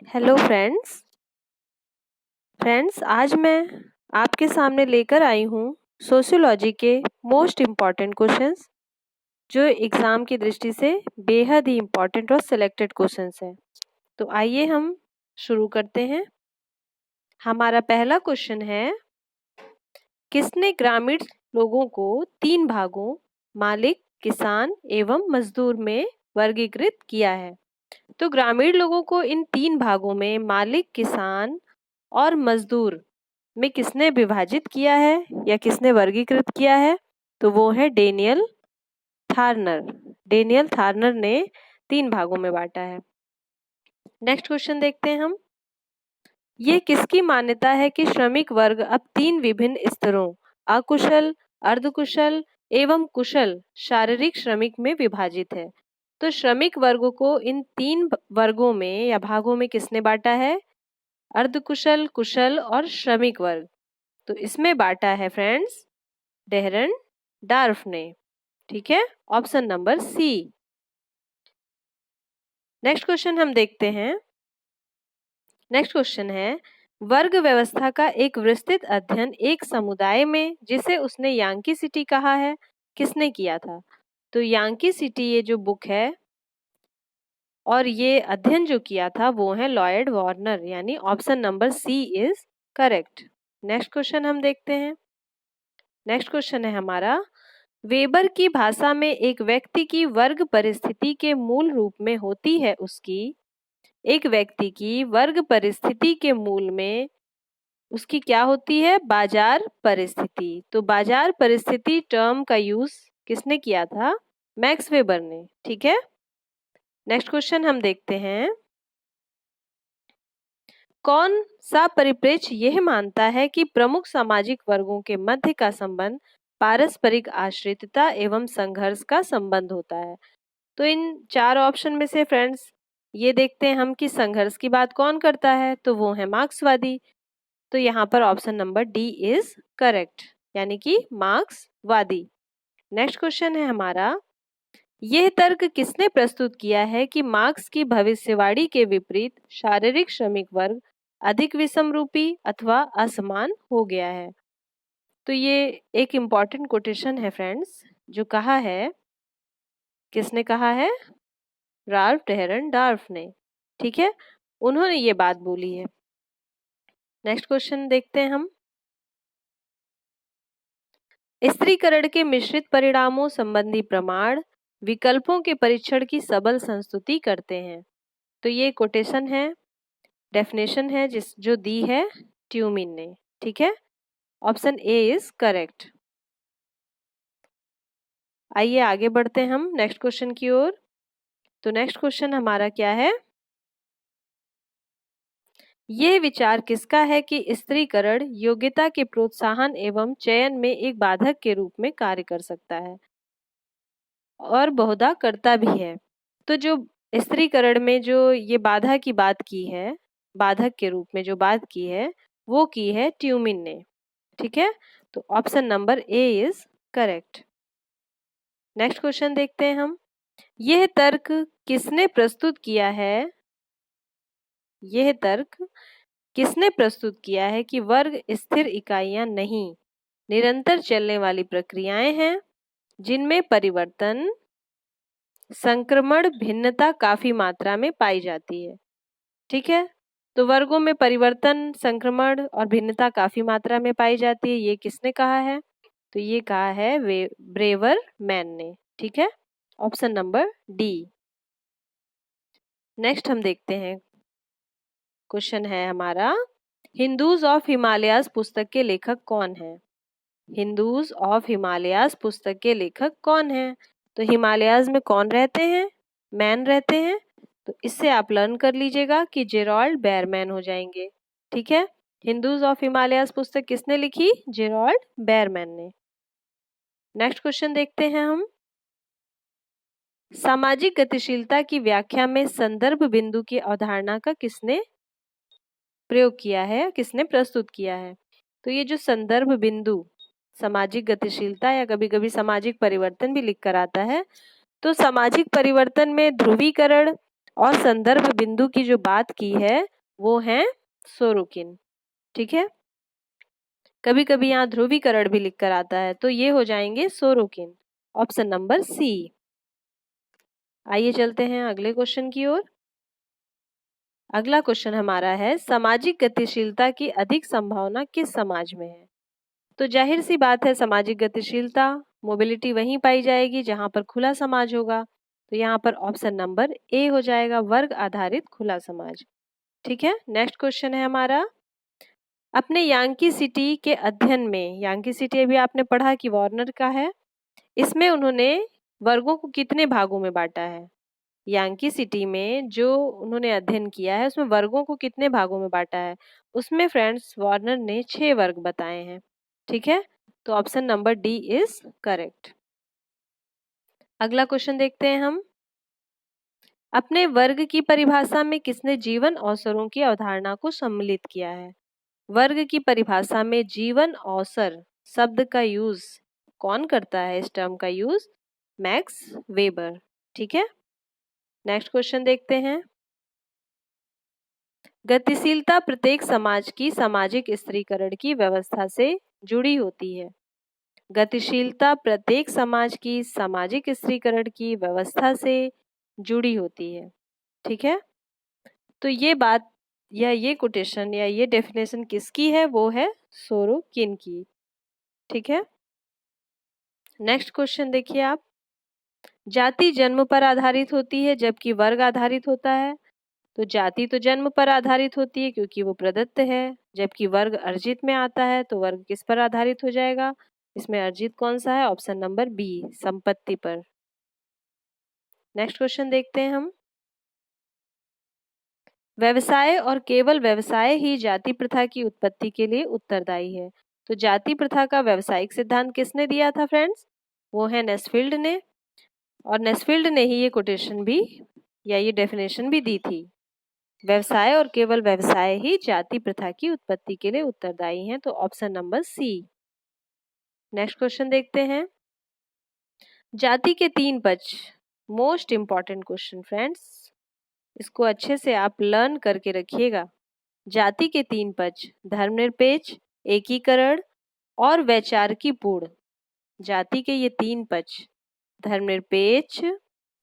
Hello friends आज मैं आपके सामने लेकर आई हूँ सोशियोलॉजी के मोस्ट इम्पॉर्टेंट क्वेश्चंस जो एग्ज़ाम की दृष्टि से बेहद ही इम्पॉर्टेंट और सिलेक्टेड क्वेश्चंस हैं। तो आइए हम शुरू करते हैं। हमारा पहला क्वेश्चन है, किसने ग्रामीण लोगों को 3 भागों मालिक, किसान एवं मजदूर में वर्गीकृत किया है? तो ग्रामीण लोगों को इन 3 भागों में मालिक, किसान और मजदूर में किसने विभाजित किया है या किसने वर्गीकृत किया है? तो वो है डेनियल थार्नर। डेनियल थार्नर ने 3 भागों में बांटा है। नेक्स्ट क्वेश्चन देखते हैं हम। ये किसकी मान्यता है कि श्रमिक वर्ग अब 3 विभिन्न स्तरों अकुशल, अर्धकुशल एवं कुशल शारीरिक श्रमिक में विभाजित है? तो श्रमिक वर्ग को इन 3 वर्गों में या भागों में किसने बांटा है? अर्धकुशल, कुशल और श्रमिक वर्ग। तो इसमें बांटा है फ्रेंड्स डेहरन डार्फ ने। ठीक है, option number C. Next question हम देखते हैं। नेक्स्ट क्वेश्चन है, वर्ग व्यवस्था का एक विस्तृत अध्ययन एक समुदाय में जिसे उसने यांकी सिटी कहा है, किसने किया था? तो यांकी सिटी ये जो बुक है और ये अध्ययन जो किया था वो है लॉयड वार्नर, यानी option number C is correct. Next question हम देखते हैं। नेक्स्ट क्वेश्चन है हमारा, वेबर की भाषा में एक व्यक्ति की वर्ग परिस्थिति के मूल रूप में होती है उसकी, एक व्यक्ति की वर्ग परिस्थिति के मूल में उसकी क्या होती है? बाजार परिस्थिति। तो बाजार परिस्थिति टर्म का यूज किसने किया था? मैक्स वेबर ने। ठीक है, नेक्स्ट क्वेश्चन हम देखते हैं। कौन सा परिप्रेक्ष्य यह मानता है कि प्रमुख सामाजिक वर्गों के मध्य का संबंध पारस्परिक आश्रितता एवं संघर्ष का संबंध होता है? तो इन 4 ऑप्शन में से फ्रेंड्स ये देखते हैं हम कि संघर्ष की बात कौन करता है? तो वो है मार्क्सवादी। तो यहाँ पर option number D is correct, यानी कि मार्क्सवादी। नेक्स्ट क्वेश्चन है हमारा, यह तर्क किसने प्रस्तुत किया है कि मार्क्स की भविष्यवाणी के विपरीत शारीरिक श्रमिक वर्ग अधिक विषमरूपी अथवा असमान हो गया है? तो ये एक इम्पॉर्टेंट कोटेशन है फ्रेंड्स, जो कहा है, किसने कहा है? राल्फ डेहरन डार्फ ने। ठीक है, उन्होंने ये बात बोली है। नेक्स्ट क्वेश्चन देखते हैं हम। स्त्रीकरण के मिश्रित परिणामों संबंधी प्रमाण विकल्पों के परीक्षण की सबल संस्तुति करते हैं। तो ये कोटेशन है, डेफिनेशन है जो दी है ट्यूमिन ने। ठीक है, ऑप्शन ए इज करेक्ट। आइए आगे बढ़ते हैं हम नेक्स्ट क्वेश्चन की ओर। तो नेक्स्ट क्वेश्चन हमारा क्या है? यह विचार किसका है कि स्त्रीकरण योग्यता के प्रोत्साहन एवं चयन में एक बाधक के रूप में कार्य कर सकता है और बहुधा करता भी है? तो जो स्त्रीकरण में जो ये बाधा की बात की है, बाधक के रूप में जो बात की है, वो की है ट्यूमिन ने। ठीक है, तो option number A is correct. Next question देखते हैं हम। यह तर्क किसने प्रस्तुत किया है? यह तर्क किसने प्रस्तुत किया है कि वर्ग स्थिर इकाइयां नहीं, निरंतर चलने वाली प्रक्रियाएं हैं जिनमें परिवर्तन, संक्रमण, भिन्नता काफी मात्रा में पाई जाती है? ठीक है, तो वर्गों में परिवर्तन, संक्रमण और भिन्नता काफी मात्रा में पाई जाती है, ये किसने कहा है? तो ये कहा है ब्रेवर मैन ने। ठीक है, ऑप्शन नंबर डी। नेक्स्ट हम देखते हैं, क्वेश्चन है हमारा, हिंदूज ऑफ हिमालयाज पुस्तक के लेखक कौन है? हिंदूज ऑफ हिमालयाज पुस्तक के लेखक कौन है? तो हिमालयाज में कौन रहते हैं? मैन रहते हैं। तो इससे आप लर्न कर लीजिएगा कि जेरॉल्ड बेयरमैन हो जाएंगे। ठीक है, हिंदूज ऑफ हिमालयाज पुस्तक किसने लिखी? जेरॉल्ड बेयरमैन ने। नेक्स्ट क्वेश्चन देखते हैं हम। सामाजिक गतिशीलता की व्याख्या में संदर्भ बिंदु की अवधारणा का किसने प्रयोग किया है, किसने प्रस्तुत किया है? तो ये जो संदर्भ बिंदु सामाजिक गतिशीलता या कभी कभी सामाजिक परिवर्तन भी लिख कर आता है, तो सामाजिक परिवर्तन में ध्रुवीकरण और संदर्भ बिंदु की जो बात की है वो है सोरोकिन। ठीक है, कभी कभी यहाँ ध्रुवीकरण भी लिख कर आता है, तो ये हो जाएंगे सोरोकिन, ऑप्शन नंबर सी। आइए चलते हैं अगले क्वेश्चन की ओर। अगला क्वेश्चन हमारा है, सामाजिक गतिशीलता की अधिक संभावना किस समाज में है? तो जाहिर सी बात है, सामाजिक गतिशीलता, मोबिलिटी वहीं पाई जाएगी जहां पर खुला समाज होगा। तो यहाँ पर ऑप्शन नंबर ए हो जाएगा, वर्ग आधारित खुला समाज। ठीक है, नेक्स्ट क्वेश्चन है हमारा, अपने यांकी सिटी के अध्ययन में, यांकी सिटी अभी आपने पढ़ा कि वार्नर का है, इसमें उन्होंने वर्गों को कितने भागों में बांटा है? यांकी सिटी में जो उन्होंने अध्ययन किया है उसमें वर्गों को कितने भागों में बांटा है? उसमें फ्रेंड्स वार्नर ने 6 वर्ग बताए हैं। ठीक है, तो option number D is correct. अगला क्वेश्चन देखते हैं हम, अपने वर्ग की परिभाषा में किसने जीवन अवसरों की अवधारणा को सम्मिलित किया है? वर्ग की परिभाषा में जीवन अवसर शब्द का यूज कौन करता है? इस टर्म का यूज मैक्स वेबर। ठीक है, नेक्स्ट क्वेश्चन देखते हैं, गतिशीलता प्रत्येक समाज की सामाजिक स्त्रीकरण की व्यवस्था से जुड़ी होती है। गतिशीलता प्रत्येक समाज की सामाजिक स्त्रीकरण की व्यवस्था से जुड़ी होती है। ठीक है, तो ये बात या ये कोटेशन या ये डेफिनेशन किसकी है? वो है सोरोकिन की। ठीक है, नेक्स्ट क्वेश्चन देखिए आप, जाति जन्म पर आधारित होती है जबकि वर्ग आधारित होता है। तो जाति तो जन्म पर आधारित होती है क्योंकि वो प्रदत्त है, जबकि वर्ग अर्जित में आता है, तो वर्ग किस पर आधारित हो जाएगा? इसमें अर्जित कौन सा है? ऑप्शन नंबर बी, संपत्ति पर। नेक्स्ट क्वेश्चन देखते हैं हम, व्यवसाय और केवल व्यवसाय ही जाति प्रथा की उत्पत्ति के लिए उत्तरदायी है। तो जाति प्रथा का व्यावसायिक सिद्धांत किसने दिया था फ्रेंड्स? वो है नेस्फील्ड ने, और नेस्फील्ड ने ही ये कोटेशन भी या ये डेफिनेशन भी दी थी, व्यवसाय और केवल व्यवसाय ही जाति प्रथा की उत्पत्ति के लिए उत्तरदायी हैं। तो option number C. Next question देखते हैं, जाति के 3 पक्ष, मोस्ट इंपॉर्टेंट क्वेश्चन फ्रेंड्स, इसको अच्छे से आप लर्न करके रखिएगा। जाति के 3 पक्ष, धर्मनिरपेक्ष, एकीकरण और वैचारिकीपूर्ण। जाति के ये 3 पक्ष, धर्मनिरपेक्ष,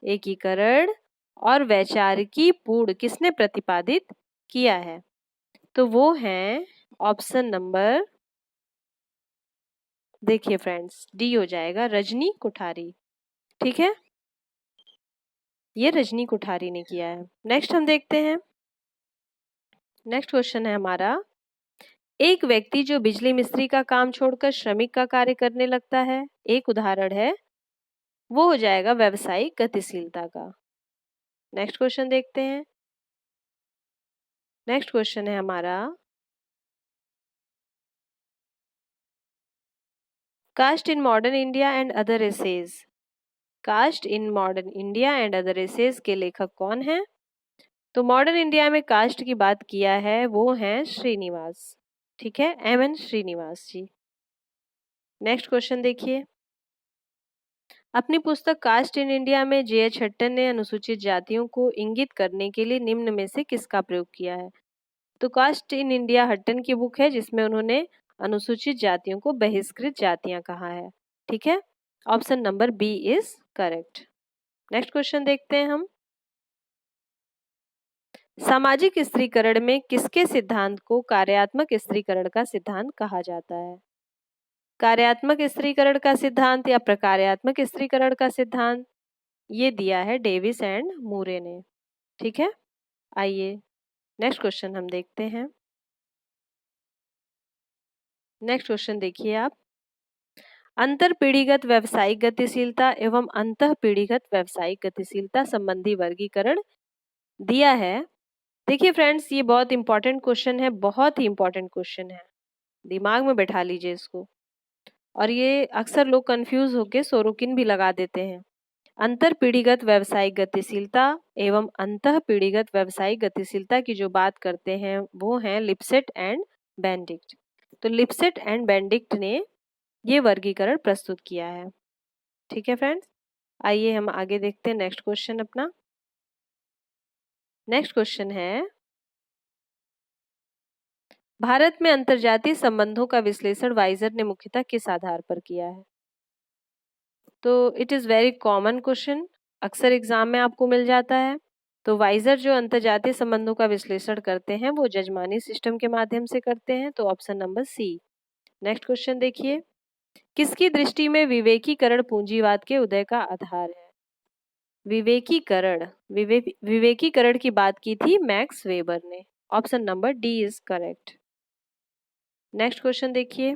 एकीकरण और वैचारिकीपूर्ण, किसने प्रतिपादित किया है? तो वो है ऑप्शन नंबर, देखिए फ्रेंड्स, डी हो जाएगा, रजनी कोठारी। ठीक है, ये रजनी कोठारी ने किया है। नेक्स्ट हम देखते हैं, नेक्स्ट क्वेश्चन है हमारा, एक व्यक्ति जो बिजली मिस्त्री का काम छोड़कर श्रमिक का कार्य करने लगता है, एक उदाहरण है, वो हो जाएगा व्यावसायिक गतिशीलता का। नेक्स्ट क्वेश्चन देखते हैं, नेक्स्ट क्वेश्चन है हमारा, caste in modern India and other essays. Caste in modern India and other essays के लेखक कौन है? तो मॉडर्न इंडिया में कास्ट की बात किया है वो हैं श्रीनिवास। ठीक है, एम.एन. श्रीनिवास जी। नेक्स्ट क्वेश्चन देखिए, अपनी पुस्तक कास्ट इन इंडिया में जे.एच. हट्टन ने अनुसूचित जातियों को इंगित करने के लिए निम्न में से किसका प्रयोग किया है? तो कास्ट इन इंडिया हट्टन की बुक है जिसमें उन्होंने अनुसूचित जातियों को बहिष्कृत जातियां कहा है। ठीक है, option number B is correct. Next question देखते हैं हम, सामाजिक स्त्रीकरण में किसके सिद्धांत को कार्यात्मक स्त्रीकरण का सिद्धांत कहा जाता है? कार्यात्मक स्त्रीकरण का सिद्धांत या प्रकार्यात्मक स्त्रीकरण का सिद्धांत, ये दिया है डेविस एंड मूरे ने। ठीक है, आइए नेक्स्ट क्वेश्चन हम देखते हैं। नेक्स्ट क्वेश्चन देखिए आप, अंतर पीढ़ीगत व्यावसायिक गतिशीलता एवं अंतः पीढ़ीगत व्यावसायिक गतिशीलता संबंधी वर्गीकरण दिया है। देखिए फ्रेंड्स, ये बहुत इंपॉर्टेंट क्वेश्चन है, बहुत ही इंपॉर्टेंट क्वेश्चन है, दिमाग में बैठा लीजिए इसको। और ये अक्सर लोग कंफ्यूज होके सोरोकिन भी लगा देते हैं। अंतर पीढ़ीगत व्यावसायिक गतिशीलता एवं अंतः पीढ़ीगत व्यावसायिक गतिशीलता की जो बात करते हैं वो हैं लिप्सेट एंड बेंडिक्ट। तो लिप्सेट एंड बेंडिक्ट ने ये वर्गीकरण प्रस्तुत किया है। ठीक है फ्रेंड्स, आइए हम आगे देखते हैं नेक्स्ट क्वेश्चन अपना। नेक्स्ट क्वेश्चन है, भारत में अंतर्जातीय संबंधों का विश्लेषण वाइजर ने मुख्यतः किस आधार पर किया है? तो it is very common question, अक्सर एग्जाम में आपको मिल जाता है। तो वाइजर जो अंतर्जातीय संबंधों का विश्लेषण करते हैं वो जजमानी सिस्टम के माध्यम से करते हैं, तो option number C. Next question देखिए, किसकी दृष्टि में विवेकीकरण पूंजीवाद के उदय का आधार है? विवेकीकरण की बात की थी मैक्स वेबर ने। Option number D is correct. Next question देखिए,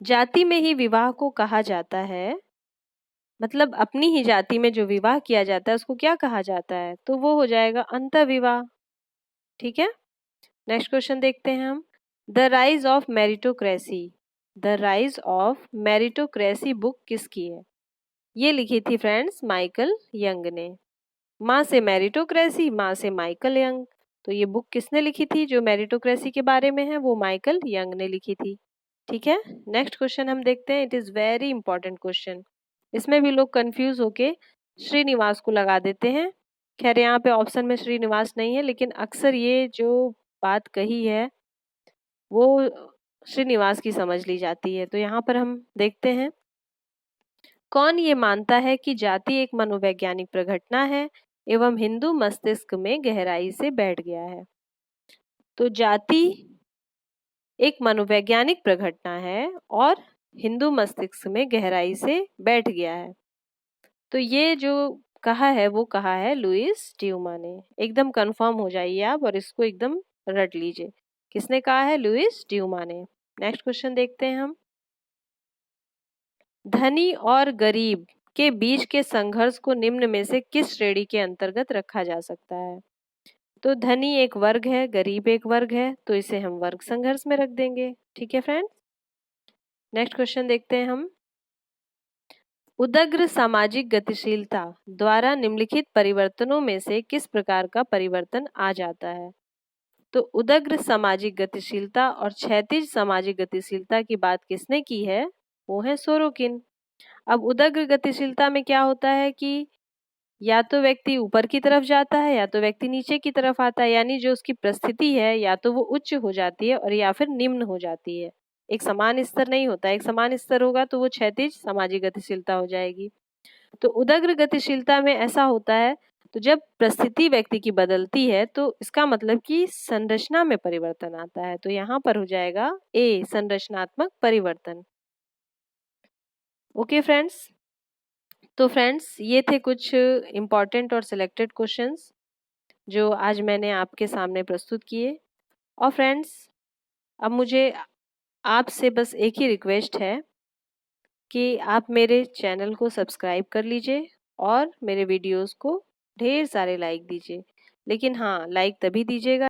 जाति में ही विवाह को कहा जाता है, मतलब अपनी ही जाति में जो विवाह किया जाता है उसको क्या कहा जाता है? तो वो हो जाएगा अंतःविवाह। ठीक है, नेक्स्ट क्वेश्चन देखते हैं हम, the rise of meritocracy, the rise of meritocracy book किसकी है? ये लिखी थी फ्रेंड्स माइकल यंग ने। माँ से मेरिटोक्रेसी, माँ से माइकल यंग, तो ये बुक किसने लिखी थी जो मेरिटोक्रेसी के बारे में है? वो माइकल यंग ने लिखी थी। ठीक है, नेक्स्ट क्वेश्चन हम देखते हैं, it is very important question. इसमें भी लोग कंफ्यूज होके श्रीनिवास को लगा देते हैं। खैर यहाँ पे ऑप्शन में श्रीनिवास नहीं है, लेकिन अक्सर ये जो बात कही है वो श्रीनिवास की समझ ली जाती है। तो यहाँ पर हम देखते हैं, कौन ये मानता है कि जाति एक मनोवैज्ञानिक प्रघटना है एवं हिंदू मस्तिष्क में गहराई से बैठ गया है? तो जाति एक मनोवैज्ञानिक प्रघटना है और हिंदू मस्तिष्क में गहराई से बैठ गया है। तो ये जो कहा है वो कहा है लुइस ड्यूमा ने। एकदम कंफर्म हो जाइए आप और इसको एकदम रट लीजिए, किसने कहा है? लुइस ड्यूमा ने। नेक्स्ट क्वेश्चन देखते हैं हम, धनी और गरीब के बीच के संघर्ष को निम्न में से किस श्रेणी के अंतर्गत रखा जा सकता है? तो धनी एक वर्ग है, गरीब एक वर्ग है, तो इसे हम वर्ग संघर्ष में रख देंगे। ठीक है फ्रेंड्स, नेक्स्ट क्वेश्चन देखते हैं हम, उदग्र सामाजिक गतिशीलता द्वारा निम्नलिखित परिवर्तनों में से किस प्रकार का परिवर्तन आ जाता है? तो उदग्र सामाजिक गतिशीलता और क्षैतिज सामाजिक गतिशीलता की बात किसने की है? वो है सोरोकिन। अब उदग्र गतिशीलता में क्या होता है कि या तो व्यक्ति ऊपर की तरफ जाता है या तो व्यक्ति नीचे की तरफ आता है, यानी जो उसकी परिस्थिति है या तो वो उच्च हो जाती है और या फिर निम्न हो जाती है। एक समान स्तर नहीं होता, एक समान स्तर होगा तो वो क्षैतिज सामाजिक गतिशीलता हो जाएगी। तो उदग्र गतिशीलता में ऐसा होता है, तो जब परिस्थिति व्यक्ति की बदलती है तो इसका मतलब कि संरचना में परिवर्तन आता है। तो यहाँ पर हो जाएगा ए, संरचनात्मक परिवर्तन। ओके फ्रेंड्स, तो फ्रेंड्स ये थे कुछ इम्पॉर्टेंट और सिलेक्टेड क्वेश्चंस जो आज मैंने आपके सामने प्रस्तुत किए। और फ्रेंड्स अब मुझे आपसे बस एक ही रिक्वेस्ट है कि आप मेरे चैनल को सब्सक्राइब कर लीजिए और मेरे वीडियोस को ढेर सारे लाइक दीजिए। लेकिन हाँ, लाइक तभी दीजिएगा